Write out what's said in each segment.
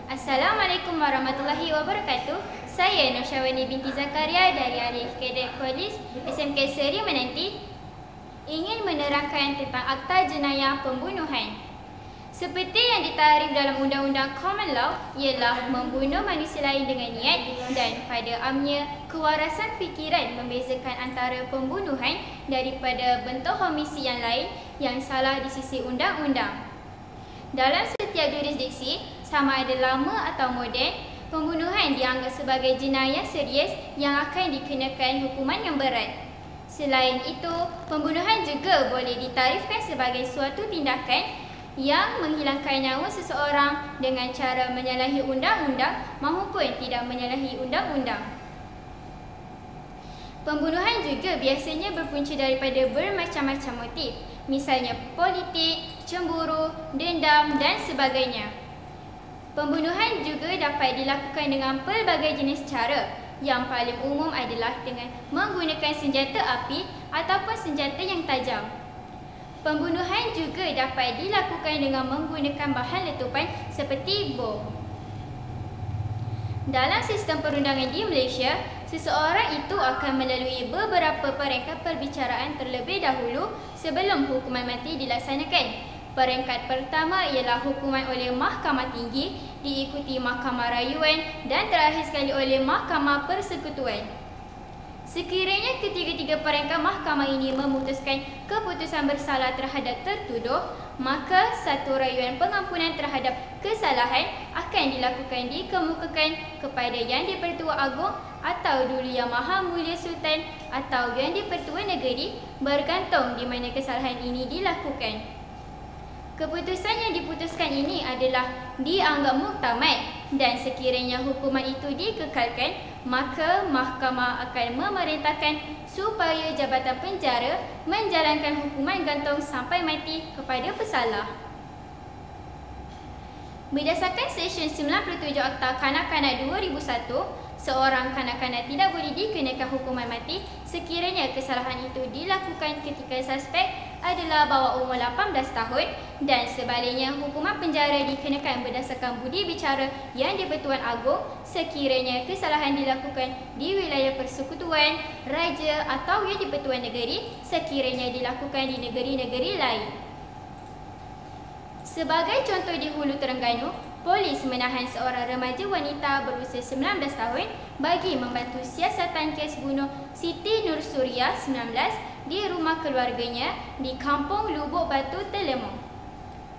Assalamualaikum warahmatullahi wabarakatuh. Saya Nur Syawani binti Zakaria dari Alih Kadet Polis SMK Seri Menanti ingin menerangkan tentang Akta Jenayah Pembunuhan. Seperti yang ditarif dalam Undang-Undang Common Law ialah membunuh manusia lain dengan niat dan pada amnya kewarasan fikiran membezakan antara pembunuhan daripada bentuk homisi yang lain yang salah di sisi undang-undang. Dalam setiap jurisdiksi, sama ada lama atau moden, pembunuhan dianggap sebagai jenayah serius yang akan dikenakan hukuman yang berat. Selain itu, pembunuhan juga boleh ditarifkan sebagai suatu tindakan yang menghilangkan nyawa seseorang dengan cara menyalahi undang-undang maupun tidak menyalahi undang-undang. Pembunuhan juga biasanya berpunca daripada bermacam-macam motif, misalnya politik, cemburu, dendam dan sebagainya. Pembunuhan juga dapat dilakukan dengan pelbagai jenis cara. Yang paling umum adalah dengan menggunakan senjata api ataupun senjata yang tajam. Pembunuhan juga dapat dilakukan dengan menggunakan bahan letupan seperti bom. Dalam sistem perundangan di Malaysia, seseorang itu akan melalui beberapa peringkat perbicaraan terlebih dahulu sebelum hukuman mati dilaksanakan. Peringkat pertama ialah hukuman oleh Mahkamah Tinggi, diikuti Mahkamah Rayuan dan terakhir sekali oleh Mahkamah Persekutuan. Sekiranya ketiga-tiga peringkat mahkamah ini memutuskan keputusan bersalah terhadap tertuduh, maka satu rayuan pengampunan terhadap kesalahan akan dilakukan dikemukakan kepada Yang di-Pertua Agong atau dulu Yang Maha Mulia Sultan atau Yang di-Pertua Negeri, bergantung di mana kesalahan ini dilakukan. Keputusan yang diputuskan ini adalah dianggap muktamad dan sekiranya hukuman itu dikekalkan, maka mahkamah akan memerintahkan supaya Jabatan Penjara menjalankan hukuman gantung sampai mati kepada pesalah. Berdasarkan Seksyen 97 Akta Kanak-Kanak 2001, seorang kanak-kanak tidak boleh dikenakan hukuman mati sekiranya kesalahan itu dilakukan ketika suspek adalah bawah umur 18 tahun dan sebaliknya hukuman penjara dikenakan berdasarkan budi bicara Yang di-Pertuan Agong sekiranya kesalahan dilakukan di wilayah persekutuan, raja atau Yang di-Pertuan Negeri sekiranya dilakukan di negeri-negeri lain. Sebagai contoh di Hulu Terengganu, polis menahan seorang remaja wanita berusia 19 tahun bagi membantu siasatan kes bunuh Siti Nur Suria 19 di rumah keluarganya di Kampung Lubuk Batu, Telemong.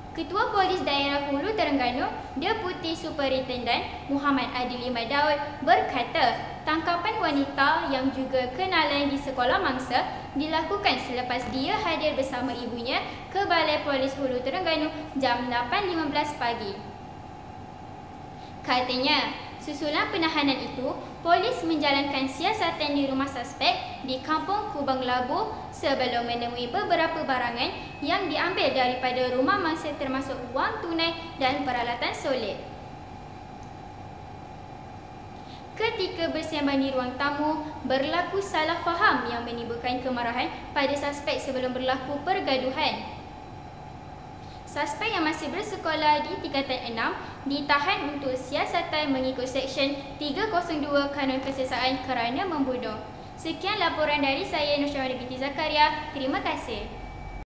Ketua Polis Daerah Hulu Terengganu, Deputi Superintendent Muhammad Adil Imad Daud berkata, tangkapan wanita yang juga kenalan di sekolah mangsa dilakukan selepas dia hadir bersama ibunya ke Balai Polis Hulu Terengganu jam 8.15 pagi. Katanya, susulan penahanan itu, polis menjalankan siasatan di rumah suspek di Kampung Kubang Labu sebelum menemui beberapa barangan yang diambil daripada rumah mangsa termasuk wang tunai dan peralatan solid. Ketika bersembang di ruang tamu, berlaku salah faham yang menimbulkan kemarahan pada suspek sebelum berlaku pergaduhan. Suspek yang masih bersekolah di tingkatan 6 ditahan untuk siasatan mengikut Seksyen 302 Kanun Keseksaan kerana membunuh. Sekian laporan dari saya, Nur Syawani binti Zakaria. Terima kasih.